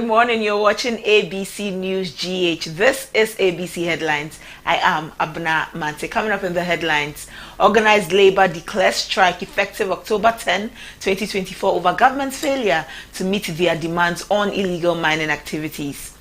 morning. You're watching ABC News GH. This is ABC Headlines. I am Abna Mante. Coming up in the headlines, Organized Labour declares strike effective October 10, 2024 over government's failure to meet their demands on illegal mining activities.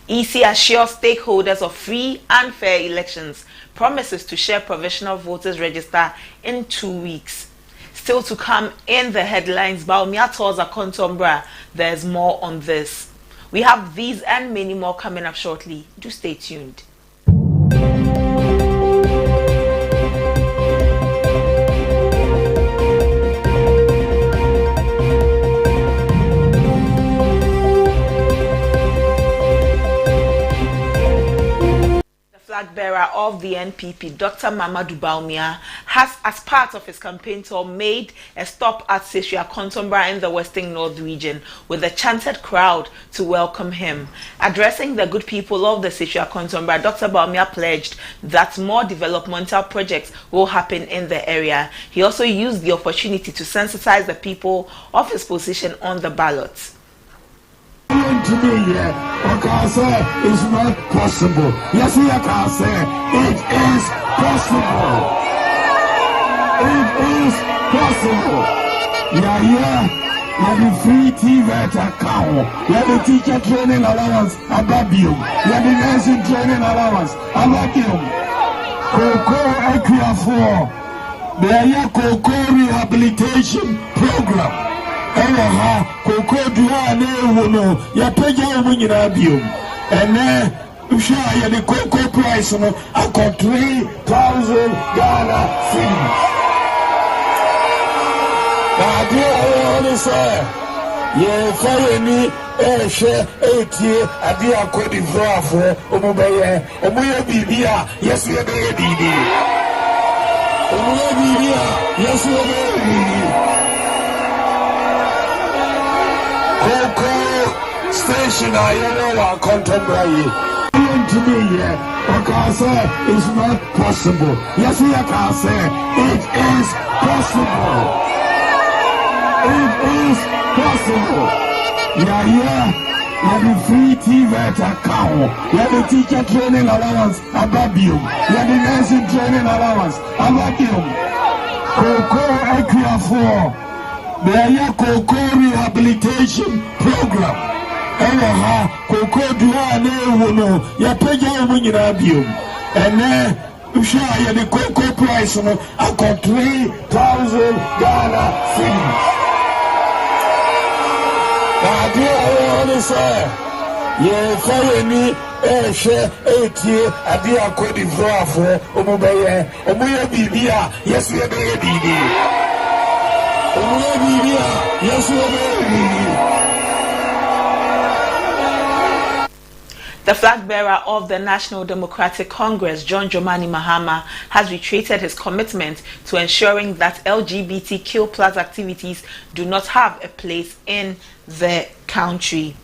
EC assures stakeholders of free and fair elections, promises to share provisional voters register in 2 weeks. Still to come in the headlines, Bawumia tours Akontombra. There's more on this. We have these and many more coming up shortly. Do stay tuned. Flag bearer of the NPP, Dr. Mamadou Bawumia, has, as part of his campaign tour, made a stop at Seshua Akontombra in the Western North region with a chanted crowd to welcome him. Addressing the good people of the Seshua Akontombra, Dr. Bawumia pledged that more developmental projects will happen in the area. He also used the opportunity to sensitize the people of his position on the ballot. To me, what I say is not possible. Yes, we can say it is possible. It is possible. The free TV account. The teacher training allowance above you. The nursing training allowance above you. Coco Equia 4. The Coco rehabilitation program. Coco Duane, ya peja munyina biom. Ene usha the cocoa price no ako 3,000 Ghana cedis. Na dia oni say ye fire ni share 80 ade akodi vrafo omubeye omuye bibia yes ye be bibi. Omuye bibia yes ye be bibi. Coco station I know contemporary. To me, what I say is not possible. Yes, we can say it is possible. It is possible. The free TV account. The teacher training allowance above you. The nursing training allowance above you. Coco Equia 4. The Coco rehabilitation program. Coco Duane, ya peja munyina biom. Ene usha the cocoa price no ako 3,000 Ghana cedis. Na dia oni say ye fire ni share 80 ade akodi vrafo omubeye omuye bibia yes ye be bibi. Yes, the flag bearer of the National Democratic Congress, John Dramani Mahama, has reiterated his commitment to ensuring that LGBTQ+ activities do not have a place in the country.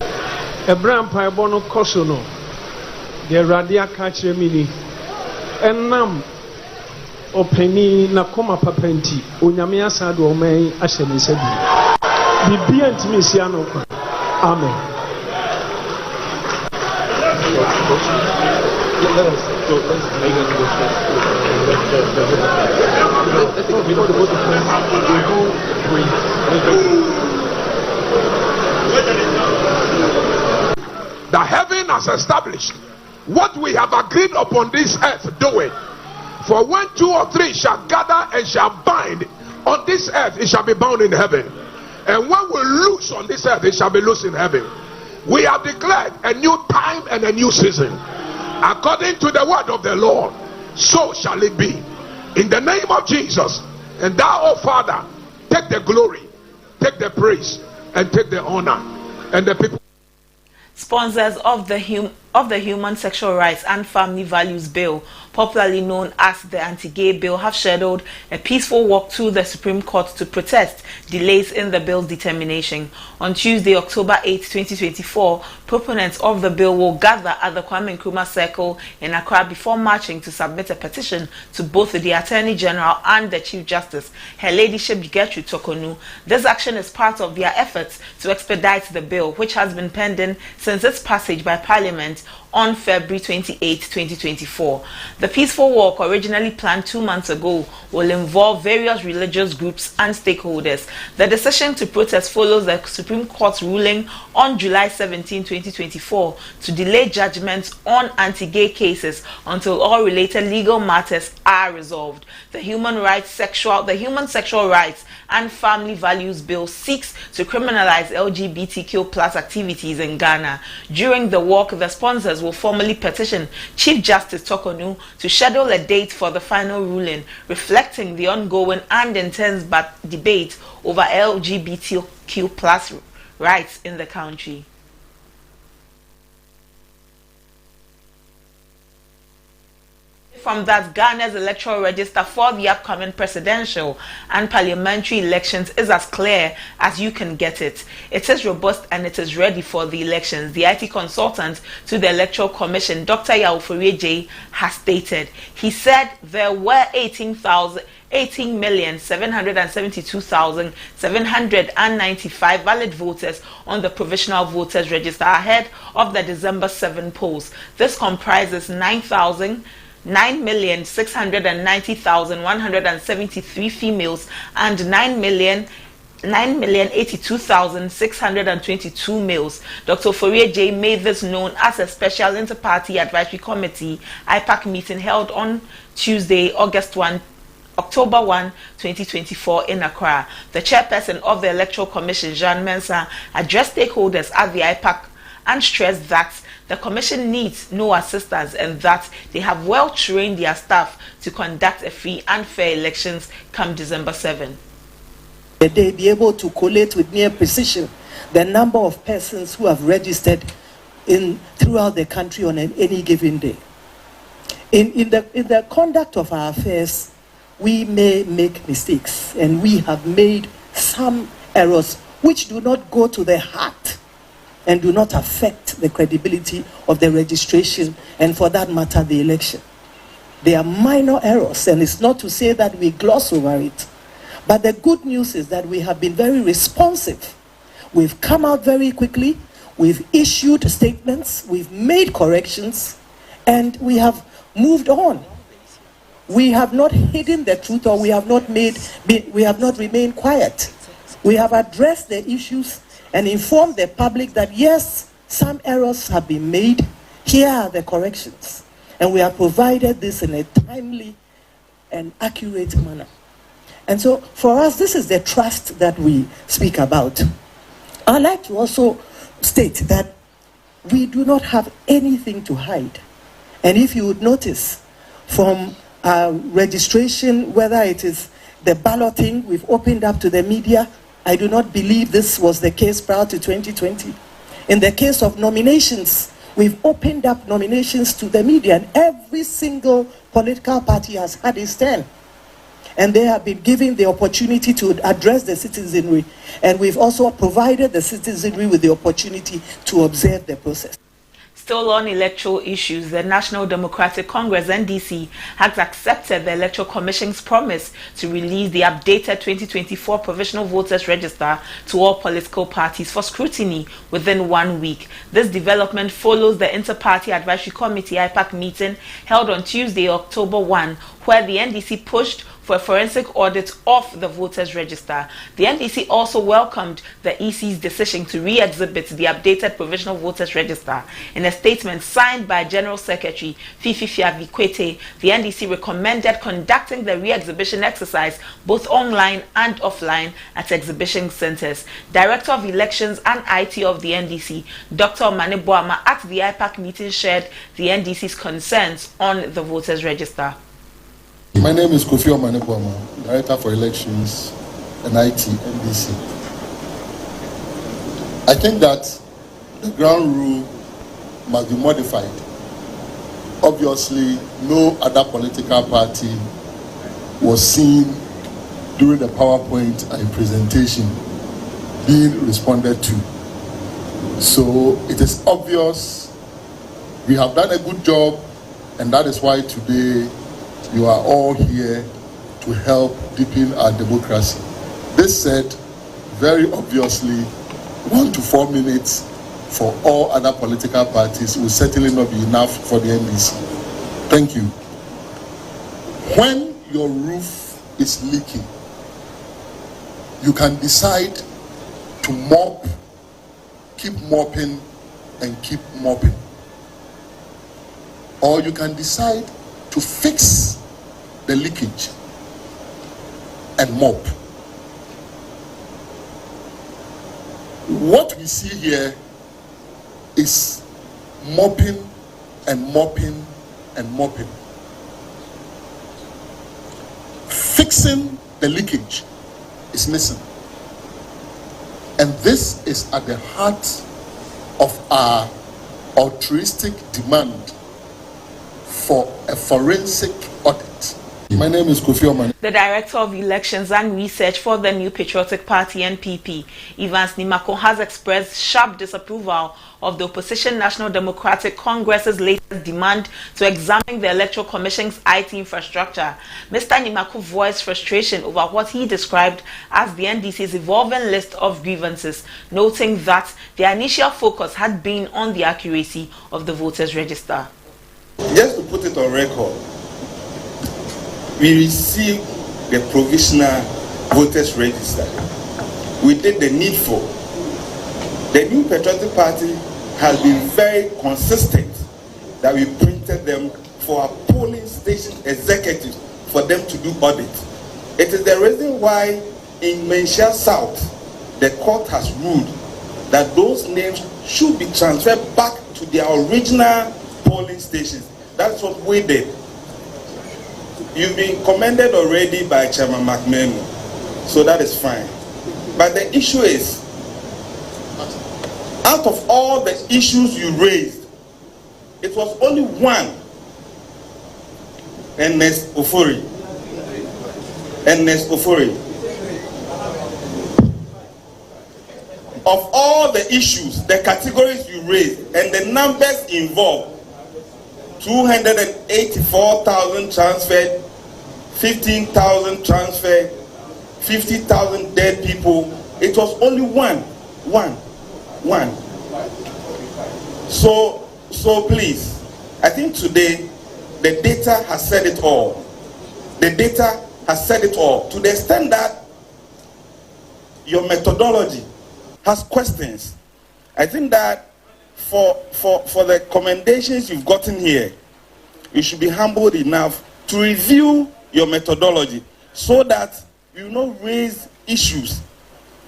Abraham Paibono Kosono, the Radia Kachemini, and Nam. Openi na koma papenti onyame asado omen ahyene sabi bibia ntimi sia no kwa amen. The heaven has established what we have agreed upon this earth, do it. For when 2 or 3 shall gather and shall bind on this earth, it shall be bound in heaven. And when we loose on this earth, it shall be loose in heaven. We have declared a new time and a new season. According to the word of the Lord, so shall it be. In the name of Jesus. And thou, O Father, take the glory, take the praise, and take the honor. And the people. Sponsors of the of the Human Sexual Rights and Family Values Bill, popularly known as the Anti-Gay Bill, have scheduled a peaceful walk to the Supreme Court to protest delays in the bill's determination. On Tuesday, October 8, 2024, proponents of the bill will gather at the Kwame Nkrumah Circle in Accra before marching to submit a petition to both the Attorney General and the Chief Justice, Her Ladyship Gertrude Torkornoo. This action is part of their efforts to expedite the bill, which has been pending since its passage by Parliament on February 28, 2024. The peaceful walk, originally planned 2 months ago, will involve various religious groups and stakeholders. The decision to protest follows the Supreme Court's ruling on July 17, 2024 to delay judgments on anti-gay cases until all related legal matters are resolved. The Human Sexual Rights and Family Values Bill seeks to criminalize LGBTQ+ activities in Ghana. During the walk, the sponsors will formally petition Chief Justice Torkornoo to schedule a date for the final ruling, reflecting the ongoing and intense debate over LGBTQ+ rights in the country. From that, Ghana's electoral register for the upcoming presidential and parliamentary elections is as clear as you can get it. It is robust and it is ready for the elections, the IT consultant to the Electoral Commission, Dr. Yaw Ofori-Agyei, has stated. He said there were 18,772,795 valid voters on the provisional voters register ahead of the December 7 polls. This comprises 9,690,173 females and 9,082,622 males. Dr. Ofori-Agyei made this known as a special inter-party advisory committee IPAC meeting held on Tuesday, October 1, 2024 in Accra. The chairperson of the Electoral Commission, Jean Mensah, addressed stakeholders at the IPAC and stressed that the Commission needs no assistance and that they have well trained their staff to conduct a free and fair elections come December 7. They be able to collate with near precision the number of persons who have registered throughout the country on any given day. In the conduct of our affairs, we may make mistakes, and we have made some errors which do not go to the heart and do not affect the credibility of the registration and, for that matter, the election. They are minor errors, and it's not to say that we gloss over it. But the good news is that we have been very responsive. We've come out very quickly, we've issued statements, we've made corrections, and we have moved on. We have not hidden the truth, or we have not remained quiet. We have addressed the issues and informed the public that yes, some errors have been made. Here are the corrections. And we have provided this in a timely and accurate manner. And so for us, this is the trust that we speak about. I'd like to also state that we do not have anything to hide. And if you would notice from registration, whether it is the balloting we've opened up to the media, I do not believe this was the case prior to 2020. In the case of nominations, we've opened up nominations to the media, and every single political party has had its turn. And they have been given the opportunity to address the citizenry. And we've also provided the citizenry with the opportunity to observe the process. Still on electoral issues, the National Democratic Congress, NDC, has accepted the Electoral Commission's promise to release the updated 2024 Provisional Voters Register to all political parties for scrutiny within 1 week. This development follows the Inter-Party Advisory Committee IPAC meeting held on Tuesday, October 1, where the NDC pushed for a forensic audit of the voters register. The NDC also welcomed the EC's decision to re-exhibit the updated provisional voters register. In a statement signed by General Secretary Fifi Fiavikwete, the NDC recommended conducting the re-exhibition exercise both online and offline at exhibition centers. Director of Elections and IT of the NDC, Dr. Mane Boama, at the IPAC meeting shared the NDC's concerns on the voters register. My name is Kofi Mane Boama, Director for Elections and IT, NDC. I think that the ground rule must be modified. Obviously, no other political party was seen during the PowerPoint presentation being responded to. So it is obvious we have done a good job, and that is why today you are all here to help deepen our democracy. This said, very obviously, 1 to 4 minutes for all other political parties will certainly not be enough for the NDC. Thank you. When your roof is leaking, you can decide to mop, keep mopping, and keep mopping. Or you can decide to fix the leakage and mop. What we see here is mopping and mopping and mopping. Fixing the leakage is missing. And this is at the heart of our altruistic demand for a forensic audit. My name is Kofi Omane. The Director of Elections and Research for the New Patriotic Party (NPP), Evans Nimako, has expressed sharp disapproval of the opposition National Democratic Congress's latest demand to examine the Electoral Commission's IT infrastructure. Mr. Nimako voiced frustration over what he described as the NDC's evolving list of grievances, noting that their initial focus had been on the accuracy of the voters' register. Just to put it on record, we received the provisional voters register. We did the needful. The New Patriotic Party has been very consistent that we printed them for our polling station executives for them to do audit. It is the reason why in Menchia South, the court has ruled that those names should be transferred back to their original polling stations. That's what we did. You've been commended already by Chairman McMahon, so that is fine. But the issue is, out of all the issues you raised, it was only one, Ernest Ofori. Ernest Ofori. Of all the issues, the categories you raised, and the numbers involved, 284,000 transferred, 15,000 transferred, 50,000 dead people. It was only one. So please, I think today the data has said it all. The data has said it all to the extent that your methodology has questions. I think that for the commendations you've gotten here, you should be humbled enough to review your methodology so that you not raise issues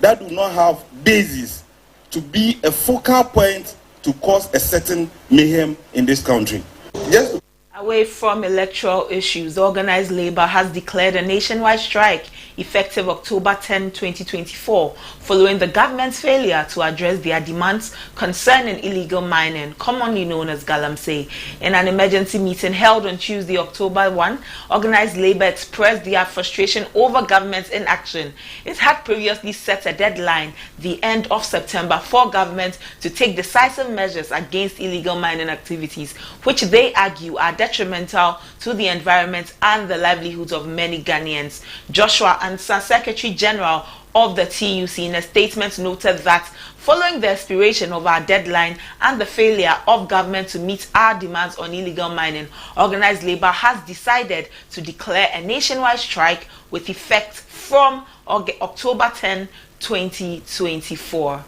that do not have basis to be a focal point to cause a certain mayhem in this country. Just Away from electoral issues, organized labor has declared a nationwide strike effective October 10, 2024, following the government's failure to address their demands concerning illegal mining, commonly known as galamsey. In an emergency meeting held on Tuesday, October 1, organized labor expressed their frustration over government's inaction. It had previously set a deadline, the end of September, for government to take decisive measures against illegal mining activities, which they argue are detrimental to the environment and the livelihoods of many Ghanaians. Joshua Ansa, Secretary General of the TUC, in a statement noted that following the expiration of our deadline and the failure of government to meet our demands on illegal mining, organized labor has decided to declare a nationwide strike with effect from October 10, 2024.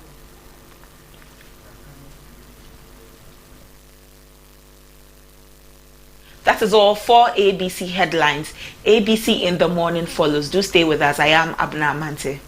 That is all for ABC Headlines. ABC in the Morning follows. Do stay with us. I am Abna Mante.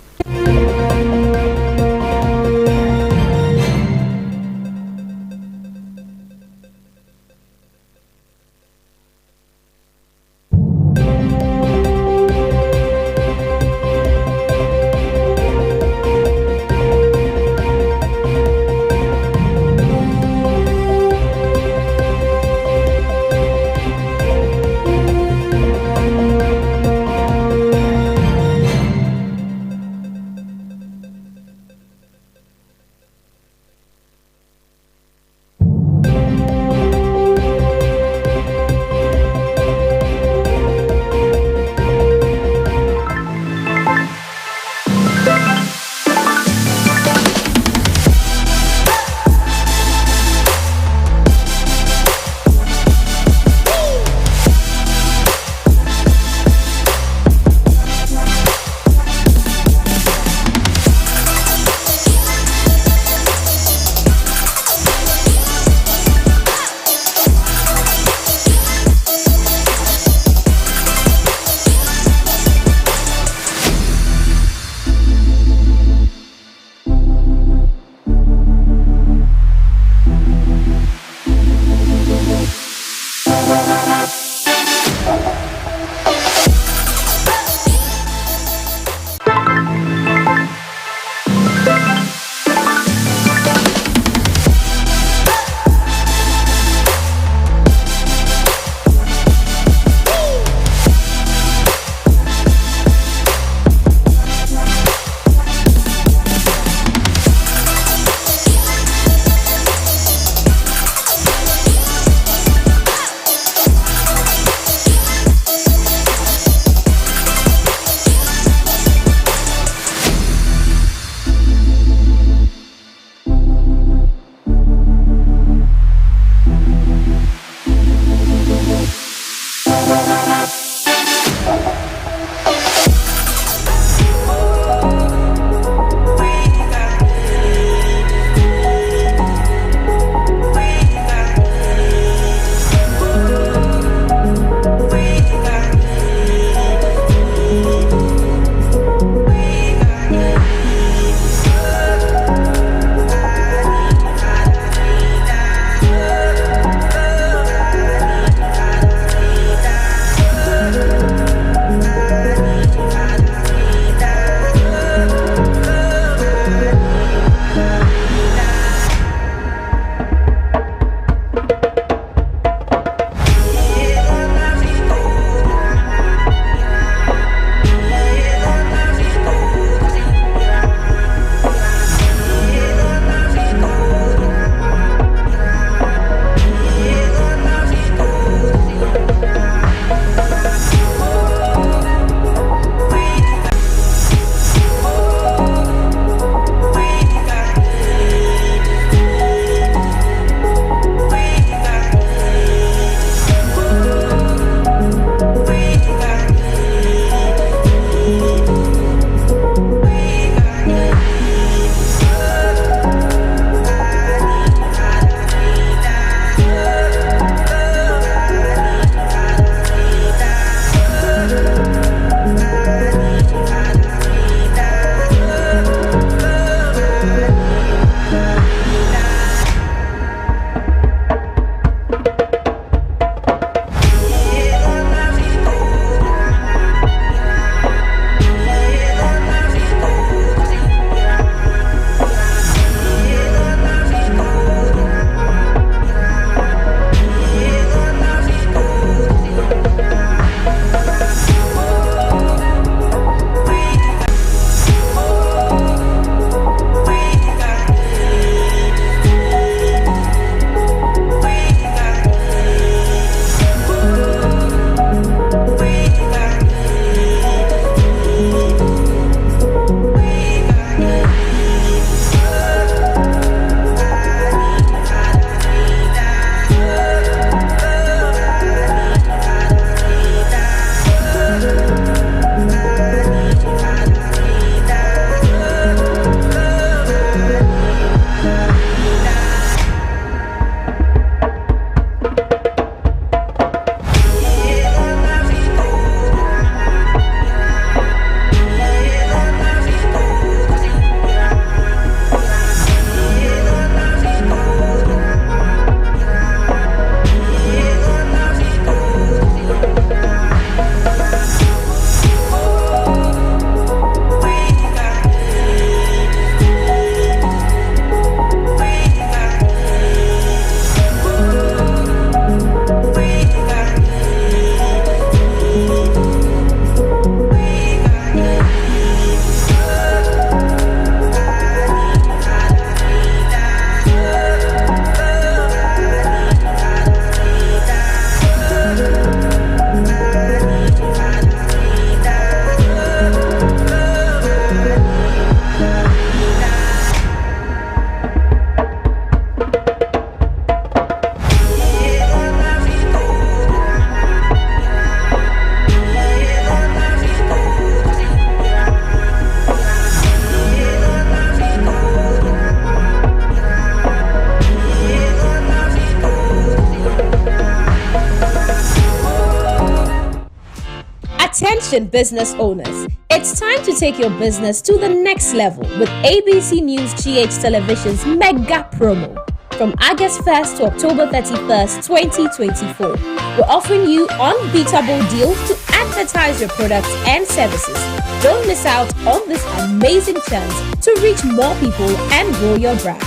Attention business owners, it's time to take your business to the next level with ABC News GH Television's mega promo. from August 1st to October 31st, 2024. We're offering you unbeatable deals to advertise your products and services. Don't miss out on this amazing chance to reach more people and grow your brand.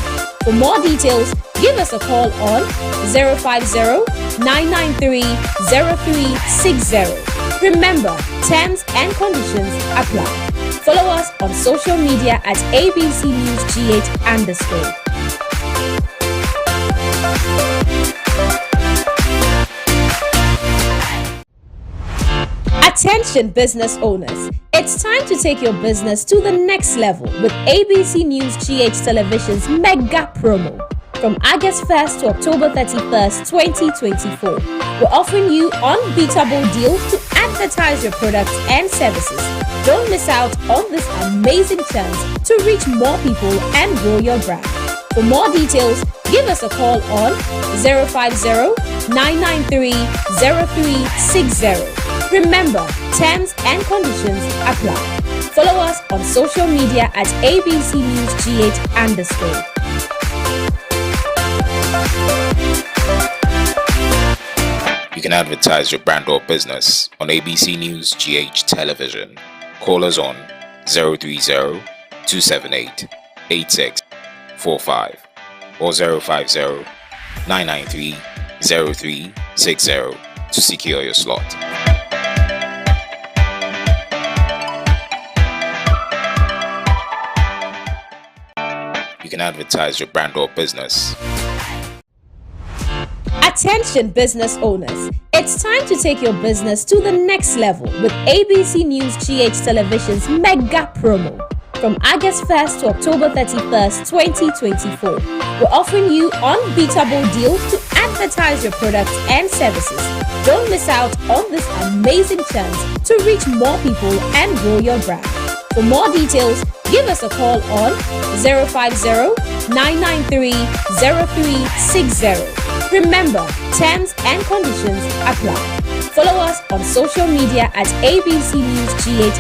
For more details, give us a call on 050-993-0360. Remember, terms and conditions apply. Follow us on social media at abcnewsgh_. Attention business owners, it's time to take your business to the next level with ABC News GH Television's mega promo. From August 1st to October 31st, 2024, we're offering you unbeatable deals to advertise your products and services. Don't miss out on this amazing chance to reach more people and grow your brand. For more details, give us a call on 050-993-0360. Remember, terms and conditions apply. Follow us on social media at abcnewsgh_. You can advertise your brand or business on ABC News GH Television. Call us on 030-278-8645 or 050-993-0360 to secure your slot. You can advertise your brand or business. Attention business owners, it's time to take your business to the next level with ABC News GH Television's mega promo. From August 1st to October 31st, 2024, we're offering you unbeatable deals to advertise your products and services. Don't miss out on this amazing chance to reach more people and grow your brand. For more details, give us a call on 050-993-0360. Remember, terms and conditions apply. Follow us on social media at abcnewsgh_.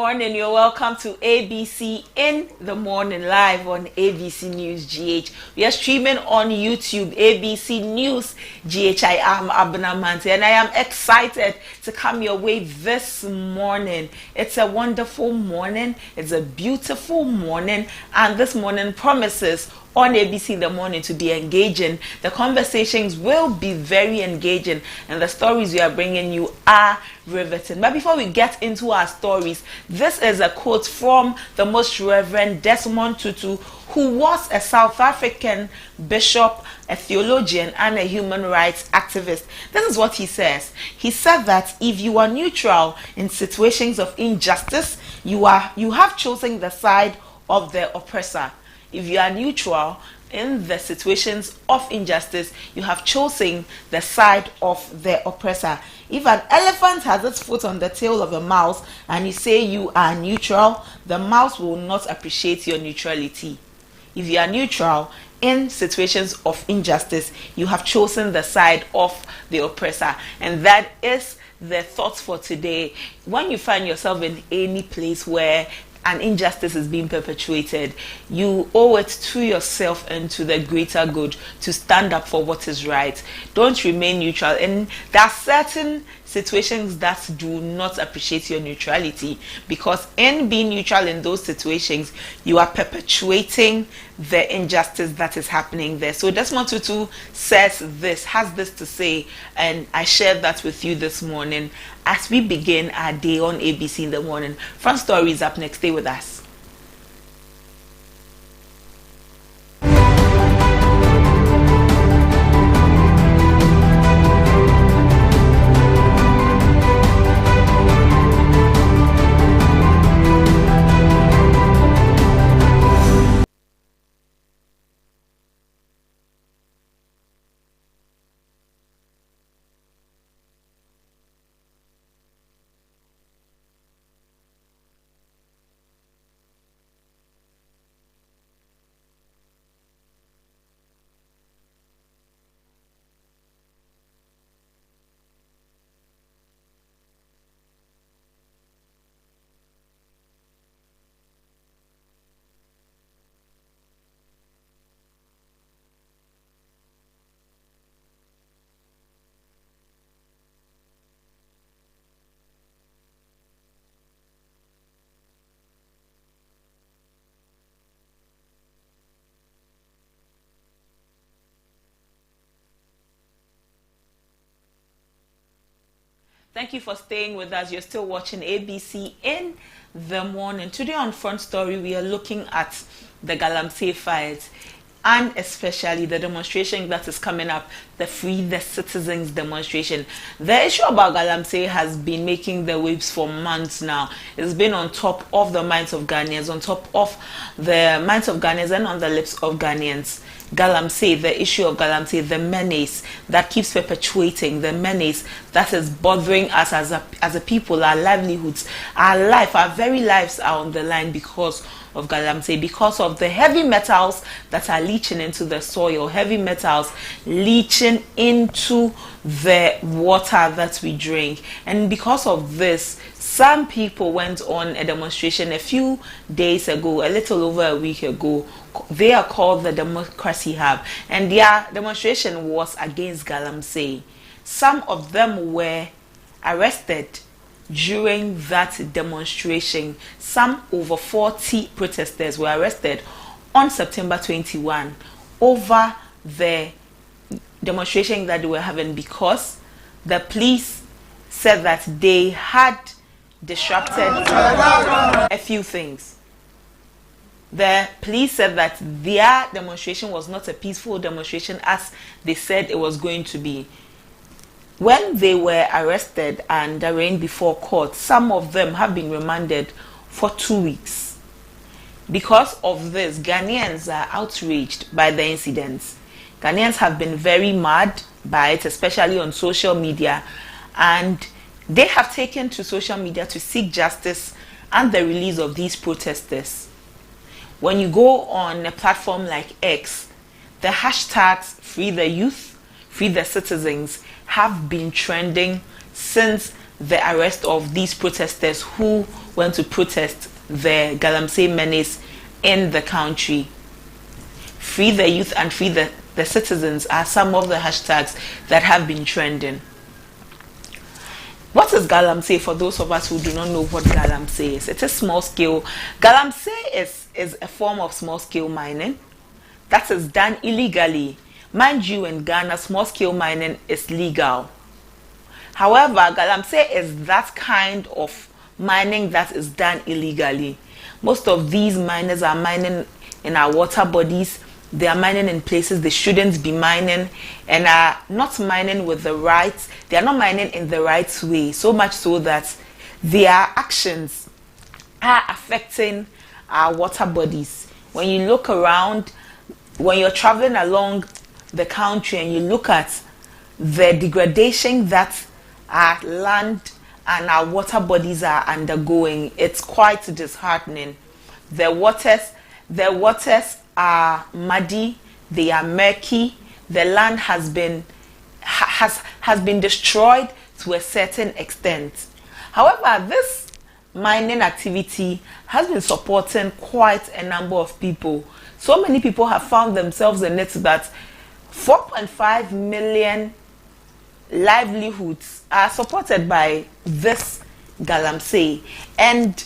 morning. You're welcome to ABC in the Morning, live on ABC News GH. We are streaming on YouTube, ABC News GH. I am Abna Mante, and I am excited to come your way this morning. It's a wonderful morning. It's a beautiful morning, and this morning promises on ABC in the morning to be engaging. The conversations will be very engaging, and the stories we are bringing you are riveting. But before we get into our stories, this is a quote from the Most Reverend Desmond Tutu, who was a South African bishop, a theologian, and a human rights activist. This is what he says. He said that if you are neutral in situations of injustice, you have chosen the side of the oppressor. If you are neutral in the situations of injustice, you have chosen the side of the oppressor. If an elephant has its foot on the tail of a mouse and you say you are neutral, the mouse will not appreciate your neutrality. If you are neutral in situations of injustice, you have chosen the side of the oppressor. And that is the thought for today. When you find yourself in any place where an injustice is being perpetuated, you owe it to yourself and to the greater good to stand up for what is right. Don't remain neutral. And there are certain situations that do not appreciate your neutrality, because in being neutral in those situations, you are perpetuating the injustice that is happening there. So Desmond Tutu has this to say, and I shared that with you this morning as we begin our day on ABC in the morning. Front Story is up next. Stay with us. Thank you for staying with us. You're still watching ABC in the morning. Today on Front Story, we are looking at the Galamsey fight, and especially the demonstration that is coming up, the Free the Citizens demonstration. The issue about Galamsey has been making the waves for months now. It's been on top of the minds of Ghanaians, on top of the minds of Ghanaians and on the lips of Ghanaians. Galamsey, the issue of Galamsey, the menace that keeps perpetuating, the menace that is bothering us as a people, our livelihoods, our life, our very lives are on the line because of Galamsey, because of the heavy metals that are leaching into the soil, heavy metals leaching into the water that we drink. And because of this, some people went on a demonstration a few days ago, a little over a week ago. They are called the Democracy Hub, and their demonstration was against Galamsey. Some of them were arrested during that demonstration. Some over 40 protesters were arrested on September 21 over the demonstration that they were having, because the police said that they had disrupted a few things. The police said that their demonstration was not a peaceful demonstration as they said it was going to be. When they were arrested and arraigned before court, some of them have been remanded for 2 weeks. Because of this, Ghanaians are outraged by the incidents. Ghanaians have been very mad by it, especially on social media, and they have taken to social media to seek justice and the release of these protesters. When you go on a platform like X, the hashtags Free the Youth, Free the Citizens have been trending since the arrest of these protesters who went to protest the Galamsey menace in the country. Free the youth and free the citizens are some of the hashtags that have been trending. What is Galamsey for those of us who do not know what Galamsey is? It is small scale. Galamsey is a form of small scale mining that is done illegally. Mind you, in Ghana, small scale mining is legal. However, Galamsey is that kind of mining that is done illegally. Most of these miners are mining in our water bodies. They are mining in places they shouldn't be mining, and are not mining with the right. They are not mining in the right way, so much so that their actions are affecting our water bodies. When you look around, when you're traveling along the country and you look at the degradation that our land and our water bodies are undergoing, it's quite disheartening. The waters are muddy, they are murky, the land has been destroyed to a certain extent. However, this mining activity has been supporting quite a number of people. So many people have found themselves in it that 4.5 million livelihoods are supported by this Galamsey, and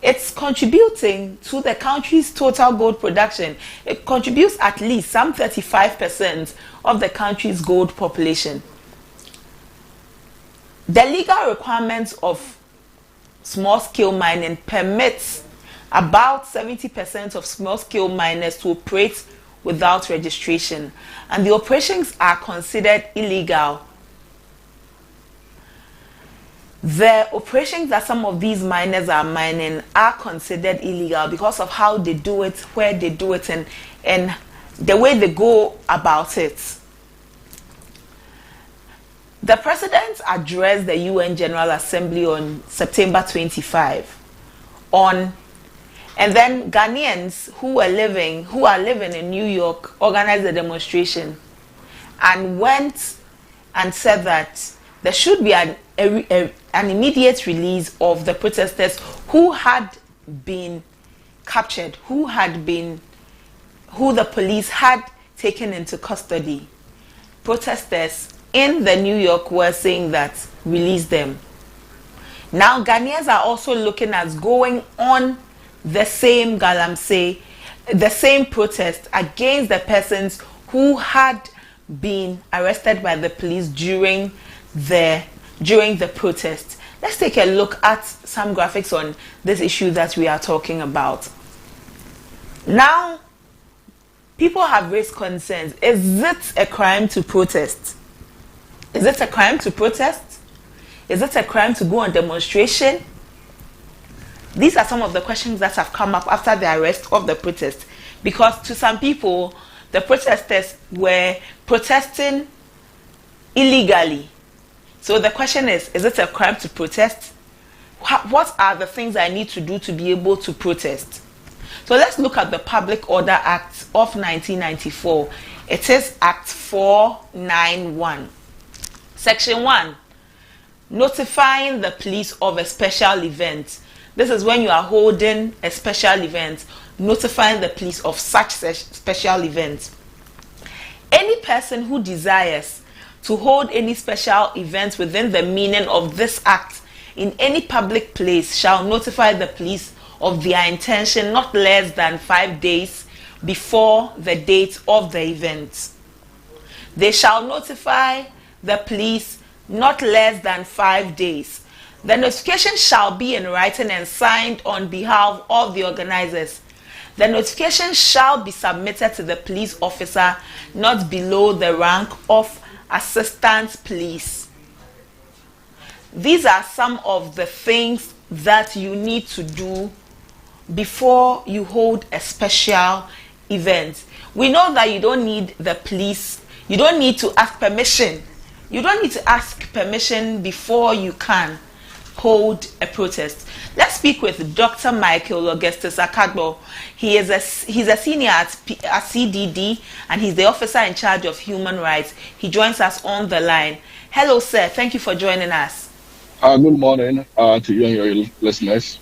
it's contributing to the country's total gold production. It contributes at least some 35% of the country's gold population. The legal requirements of small-scale mining permits about 70% of small-scale miners to operate without registration, and the operations are considered illegal. The operations that some of these miners are mining are considered illegal because of how they do it, where they do it, and the way they go about it. The president addressed the UN General Assembly on September 25. And then Ghanaians who are living in New York organized a demonstration and went and said that there should be an immediate release of the protesters who had been captured, who the police had taken into custody. Protesters in the New York were saying that release them. Now Ghanaians are also looking at going on the same Galamsey, the same protest against the persons who had been arrested by the police during the protest. Let's take a look at some graphics on this issue that we are talking about. Now, people have raised concerns. Is it a crime to protest? Is it a crime to protest? Is it a crime to go on demonstration? These are some of the questions that have come up after the arrest of the protest, because to some people, the protesters were protesting illegally. So the question is it a crime to protest? What are the things I need to do to be able to protest? So let's look at the Public Order Act of 1994. It is Act 491. Section 1, notifying the police of a special event. This is when you are holding a special event, notifying the police of such special event. Any person who desires to hold any special event within the meaning of this act in any public place shall notify the police of their intention not less than 5 days before the date of the event. They shall notify the police not less than 5 days. The notification shall be in writing and signed on behalf of the organizers. The notification shall be submitted to the police officer not below the rank of assistant police. These are some of the things that you need to do before you hold a special event. We know that you don't need the police. You don't need to ask permission. You don't need to ask permission before you can hold a protest. Let's speak with Dr. Michael Augustus Akagbo. He's a senior at CDD, and he's the officer in charge of human rights. He joins us on the line. Hello, sir. Thank you for joining us. Good morning to you and your listeners.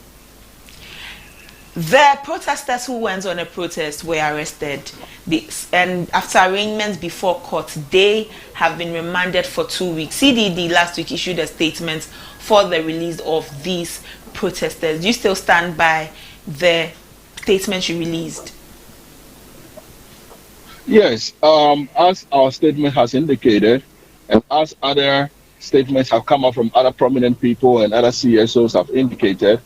The protesters who went on a protest were arrested, and after arraignments before court, they have been remanded for 2 weeks. CDD last week issued a statement for the release of these protesters. Do you still stand by the statement you released? Yes, as our statement has indicated, and as other statements have come up from other prominent people and other CSOs have indicated,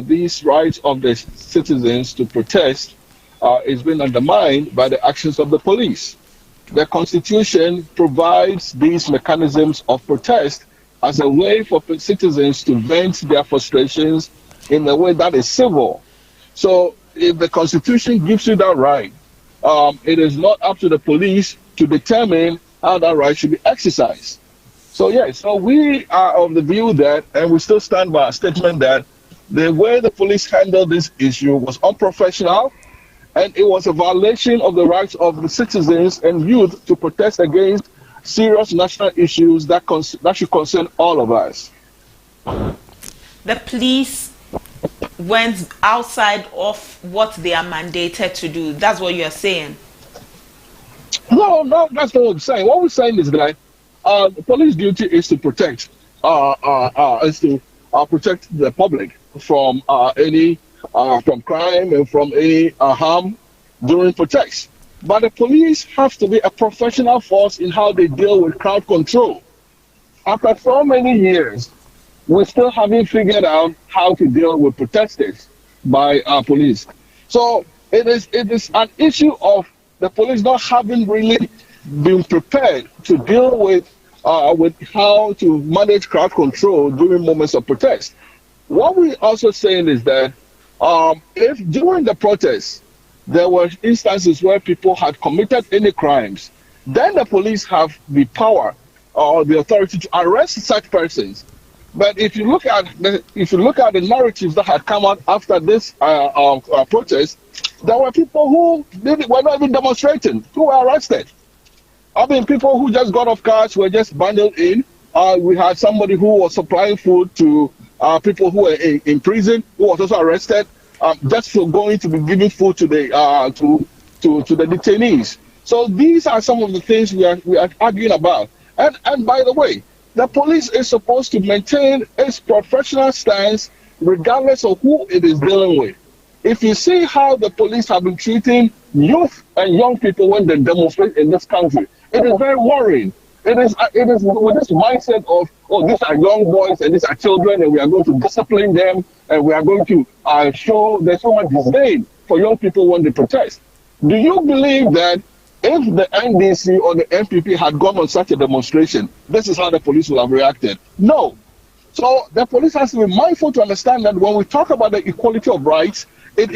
these rights of the citizens to protest is being undermined by the actions of the police. The Constitution provides these mechanisms of protest as a way for citizens to vent their frustrations in a way that is civil. So if the Constitution gives you that right, it is not up to the police to determine how that right should be exercised. So yes, so we are of the view that, and we still stand by our statement that the way the police handled this issue was unprofessional, and it was a violation of the rights of the citizens and youth to protest against serious national issues that should concern all of us. The police went outside of what they are mandated to do. That's what you are saying? No, that's not what I'm saying. What we're saying is that the police duty is to protect, protect the public from from crime and from any harm during protests. But the police have to be a professional force in how they deal with crowd control. After so many years, we still haven't figured out how to deal with protesters by our police. So it is an issue of the police not having really been prepared to deal with how to manage crowd control during moments of protest. What we're also saying is that if during the protests there were instances where people had committed any crimes, then the police have the power or the authority to arrest such persons. But if you look at the narratives that had come out after this protest, there were people who were not even demonstrating who were arrested. I mean, people who just got off cars were just bundled in. We had somebody who was supplying food to people who were in prison who was also arrested just for going to be giving food to the the detainees. So these are some of the things we are arguing about. And by the way, the police is supposed to maintain its professional stance regardless of who it is dealing with. If you see how the police have been treating youth and young people when they demonstrate in this country, it is very worrying. It is with this mindset of, oh, these are young boys and these are children and we are going to discipline them and we are going to show there's so much disdain for young people when they protest. Do you believe that if the NDC or the NPP had gone on such a demonstration, this is how the police would have reacted? No. So the police has to be mindful to understand that when we talk about the equality of rights, it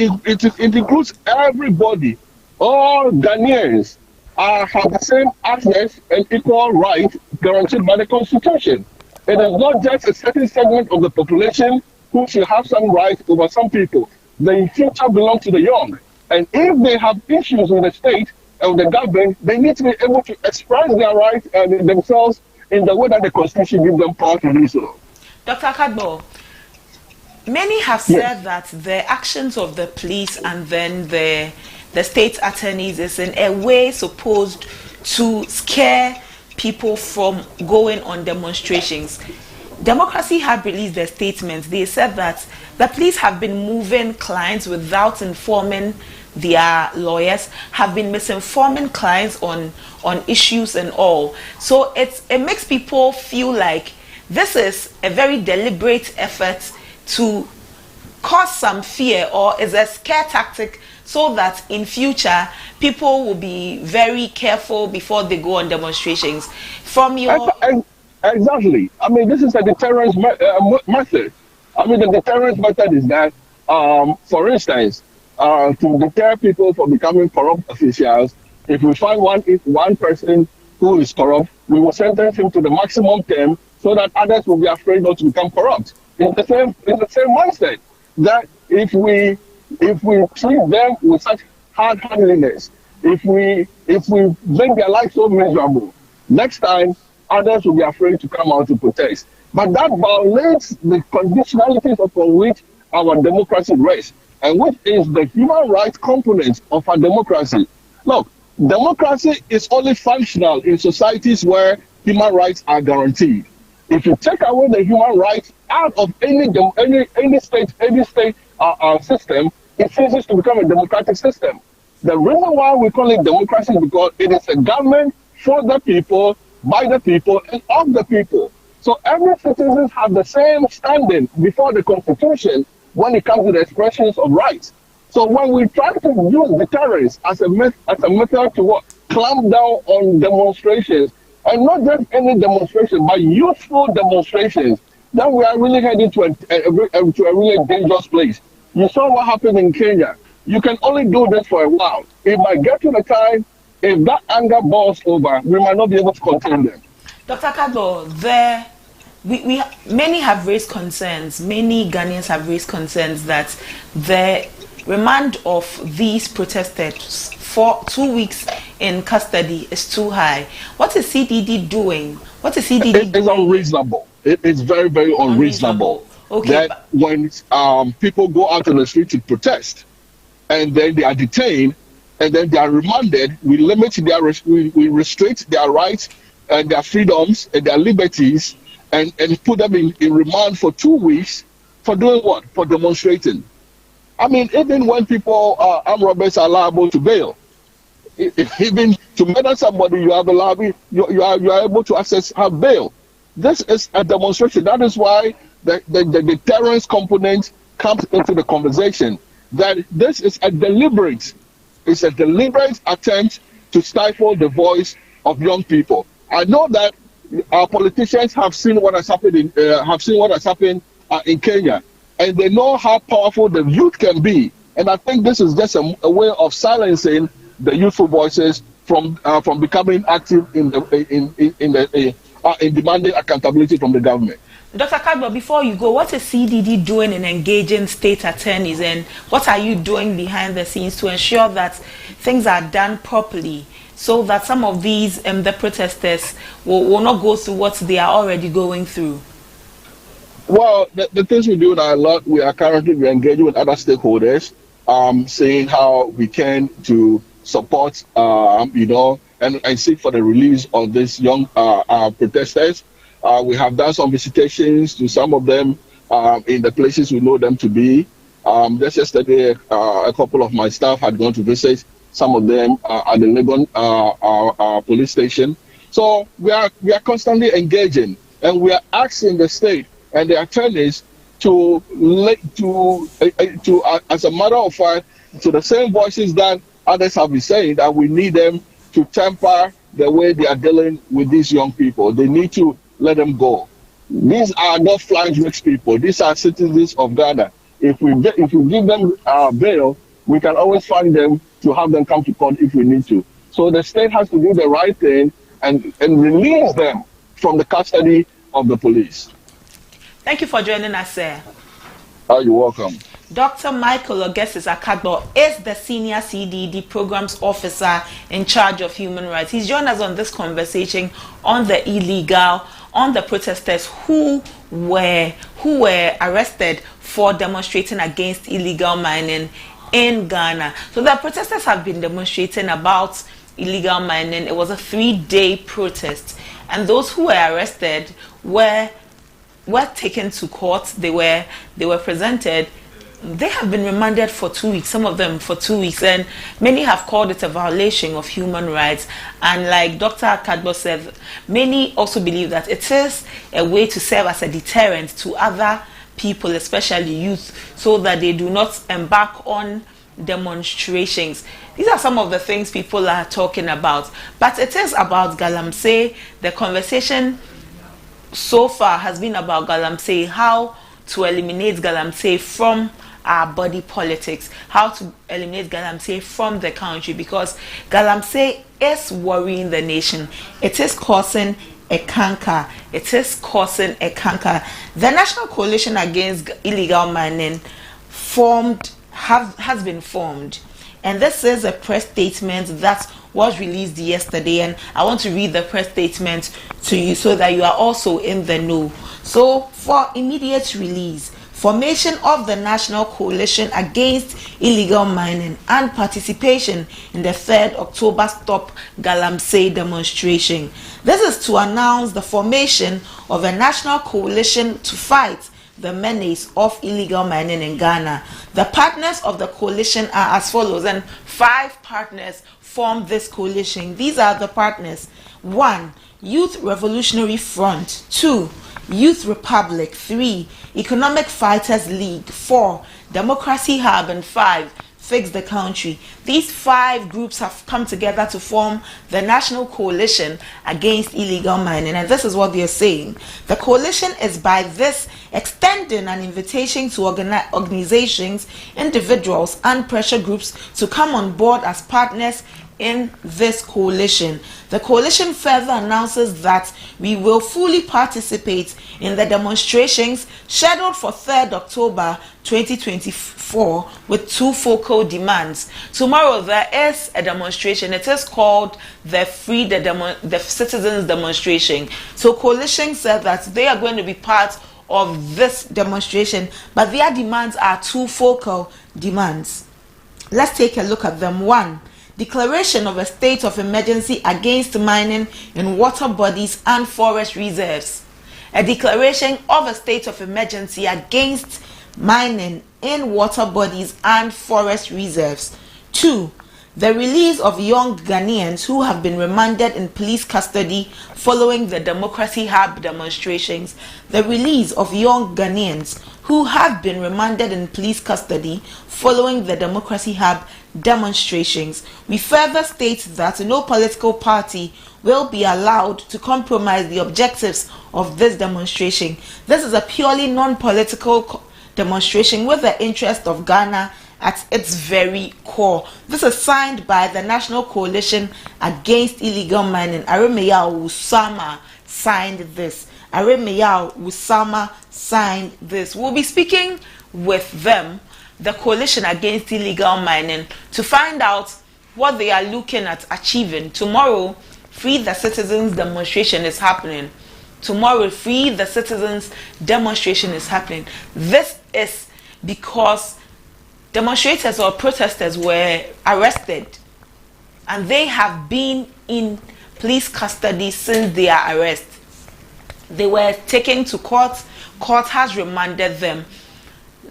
includes everybody. All Ghanaians have the same access and equal right guaranteed by the Constitution. It is not just a certain segment of the population who should have some rights over some people. The future belongs to the young. And if they have issues with the state and with the government, they need to be able to express their rights and themselves in the way that the Constitution gives them power to do so. Dr. Akagbo, many have said that the actions of the police and then the state attorneys is in a way supposed to scare people from going on demonstrations. Democracy had released their statements. They said that the police have been moving clients without informing their lawyers, have been misinforming clients on issues and all. So it makes people feel like this is a very deliberate effort to cause some fear, or is a scare tactic so that in future people will be very careful before they go on demonstrations. From your exactly. I mean, this is a deterrence method. I mean, the deterrence method is that, for instance, to deter people from becoming corrupt officials, if we find one person who is corrupt, we will sentence him to the maximum term so that others will be afraid not to become corrupt. It's the same mindset that if we treat them with such hard-handedness, if we make their life so miserable, next time others will be afraid to come out to protest. But that violates the conditionalities upon which our democracy rests, and which is the human rights component of our democracy. Look, democracy is only functional in societies where human rights are guaranteed. If you take away the human rights out of any state system, it ceases to become a democratic system. The reason why we call it democracy is because it is a government for the people, by the people, and of the people. So every citizen has the same standing before the Constitution when it comes to the expressions of rights. So when we try to use deterrence as a method to what? Clamp down on demonstrations, and not just any demonstration, but useful demonstrations, then we are really heading to a really dangerous place. You saw what happened in Kenya. You can only do this for a while. It might get to the time, if that anger boils over, we might not be able to contain them. Dr. Kagbo, many have raised concerns, many Ghanaians have raised concerns that the remand of these protesters for 2 weeks in custody is too high. What is CDD doing? What is CDD doing? It's unreasonable. It is very, very unreasonable. Okay. That when people go out on the street to protest, and then they are detained, and then they are remanded, we restrict their rights and their freedoms and their liberties, and put them in remand for 2 weeks for doing what? For demonstrating. I mean, even when people, armed robbers, are liable to bail, even to murder somebody, you are able to have bail. This is a demonstration. That is why the deterrence component comes into the conversation. That this is a deliberate attempt to stifle the voice of young people. I know that our politicians have seen what has happened in Kenya, and they know how powerful the youth can be. And I think this is just a way of silencing the youthful voices from becoming active in demanding accountability from the government. Dr. Kagbo, before you go, what is CDD doing in engaging state attorneys, and what are you doing behind the scenes to ensure that things are done properly, so that some of these the protesters will not go through what they are already going through? Well, the things we do are a lot. We are currently engaging with other stakeholders, saying how we can to support, and seek for the release of these young protesters. We have done some visitations to some of them in the places we know them to be. Just yesterday, a couple of my staff had gone to visit some of them at the Legon police station. So we are constantly engaging, and we are asking the state and the attorneys to as a matter of fact, to the same voices that others have been saying, that we need them to temper the way they are dealing with these young people. They need to let them go. These are not flag-rich people. These are citizens of Ghana. If we give them bail, we can always find them to have them come to court if we need to. So the state has to do the right thing and release them from the custody of the police. Thank you for joining us, sir. You're welcome. Dr. Michael Ogesis Akagbo is the senior CDD programs officer in charge of human rights. He's joined us on this conversation on the protesters who were arrested for demonstrating against illegal mining in Ghana. So the protesters have been demonstrating about illegal mining. It was a 3-day protest, and those who were arrested were taken to court. They were presented. They have been remanded for 2 weeks, some of them for 2 weeks, and many have called it a violation of human rights. And like Dr. Kagbo said, many also believe that it is a way to serve as a deterrent to other people, especially youth, so that they do not embark on demonstrations. These are some of the things people are talking about. But it is about Galamsey. The conversation so far has been about Galamsey, how to eliminate Galamsey from our body politics, how to eliminate Galamsey from the country, because Galamsey is worrying the nation. It is causing a canker. The National Coalition Against Illegal Mining has been formed, and this is a press statement that was released yesterday, and I want to read the press statement to you so that you are also in the know. So, for immediate release, formation of the National Coalition Against Illegal Mining and participation in the 3rd October Stop Galamsey demonstration. This is to announce the formation of a national coalition to fight the menace of illegal mining in Ghana. The partners of the coalition are as follows, and 5 partners form this coalition. These are the partners: 1. Youth Revolutionary Front; 2. Youth Republic; 3. Economic Fighters League; 4. Democracy Hub; and 5. Fix the Country. These 5 groups have come together to form the National Coalition Against Illegal Mining, and this is what they are saying. The coalition is by this extending an invitation to organizations, individuals, and pressure groups to come on board as partners in this coalition. The coalition further announces that we will fully participate in the demonstrations scheduled for 3rd October 2024 with 2 focal demands. Tomorrow there is a demonstration. It is called the the Citizens Demonstration. So coalition said that they are going to be part of this demonstration, but their demands are 2 focal demands. Let's take a look at them. 1. Declaration of a state of emergency against mining in water bodies and forest reserves. A declaration of a state of emergency against mining in water bodies and forest reserves. 2. The release of young Ghanaians who have been remanded in police custody following the Democracy Hub demonstrations. The release of young Ghanaians who have been remanded in police custody following the Democracy Hub demonstrations. We further state that no political party will be allowed to compromise the objectives of this demonstration. This is a purely non-political demonstration with the interest of Ghana at its very core. This is signed by the National Coalition Against Illegal Mining. Aremeyaw Wusama signed this. Aremeyaw Wusama signed this. We'll be speaking with them, the Coalition Against Illegal Mining, to find out what they are looking at achieving. Tomorrow, Free the Citizens demonstration is happening. Tomorrow, Free the Citizens demonstration is happening. This is because demonstrators or protesters were arrested, and they have been in police custody since their arrest. They were taken to court. Court has remanded them.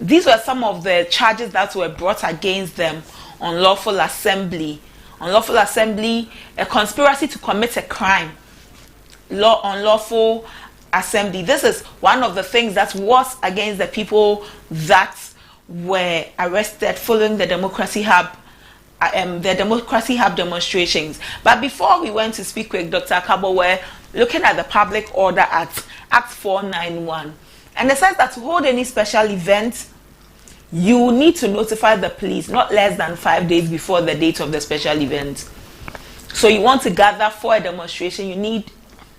These were some of the charges that were brought against them: unlawful assembly, a conspiracy to commit a crime, unlawful assembly. This is one of the things that was against the people that were arrested following the Democracy Hub demonstrations. But before we went to speak with Dr. Akabo, we're looking at the Public Order Act 491, and it says that to hold any special event, you need to notify the police not less than 5 days before the date of the special event. So you want to gather for a demonstration, you need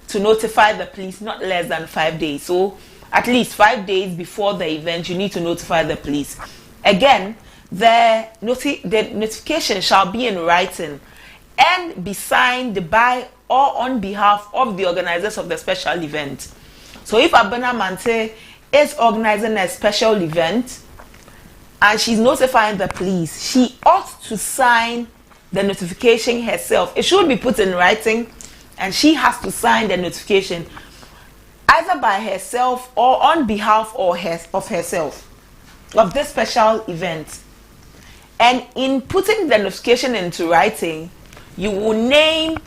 to notify the police not less than 5 days. So at least 5 days before the event, you need to notify the police. Again, the notification shall be in writing and be signed by or on behalf of the organizers of the special event. So if Abena Mante is organizing a special event and she's notifying the police, she ought to sign the notification herself. It should be put in writing, and she has to sign the notification either by herself or on behalf of herself of this special event. And in putting the notification into writing, you will name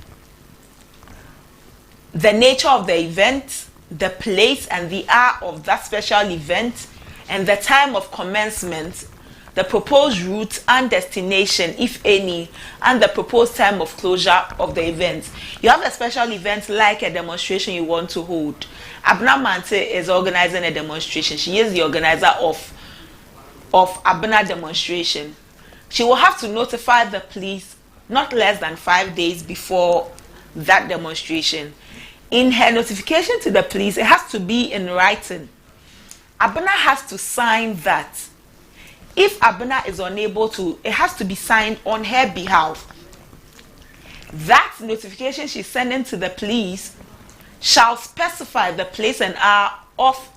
the nature of the event, the place and the hour of that special event, and the time of commencement, the proposed route and destination, if any, and the proposed time of closure of the event. You have a special event like a demonstration you want to hold. Abena Mante is organizing a demonstration. She is the organizer of Abena demonstration. She will have to notify the police not less than 5 days before that demonstration. In her notification to the police, it has to be in writing. Abena has to sign that. If Abena is unable to, it has to be signed on her behalf. that notification she's sending to the police shall specify the place and hour of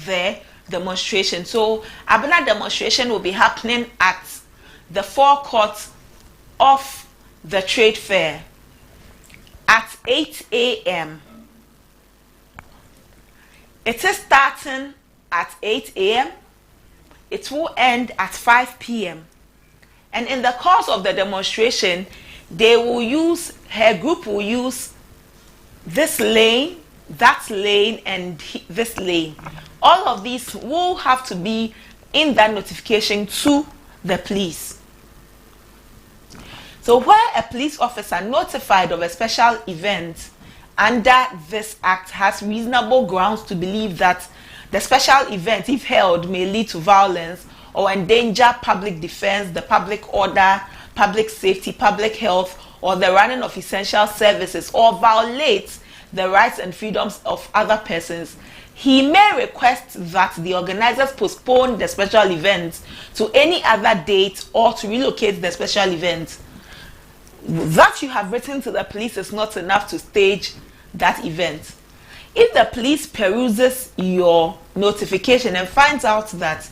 the demonstration. So Abena demonstration will be happening at the forecourt of the trade fair at 8 a.m. It is starting at 8 a.m. It will end at 5 p.m. And in the course of the demonstration, her group will use this lane, that lane, and this lane. All of these will have to be in that notification to the police. So where a police officer notified of a special event under this act has reasonable grounds to believe that the special event, if held, may lead to violence or endanger public defense, the public order, public safety, public health, or the running of essential services, or violate the rights and freedoms of other persons, he may request that the organizers postpone the special event to any other date or to relocate the special event. That you have written to the police is not enough to stage that event. If the police peruses your notification and finds out that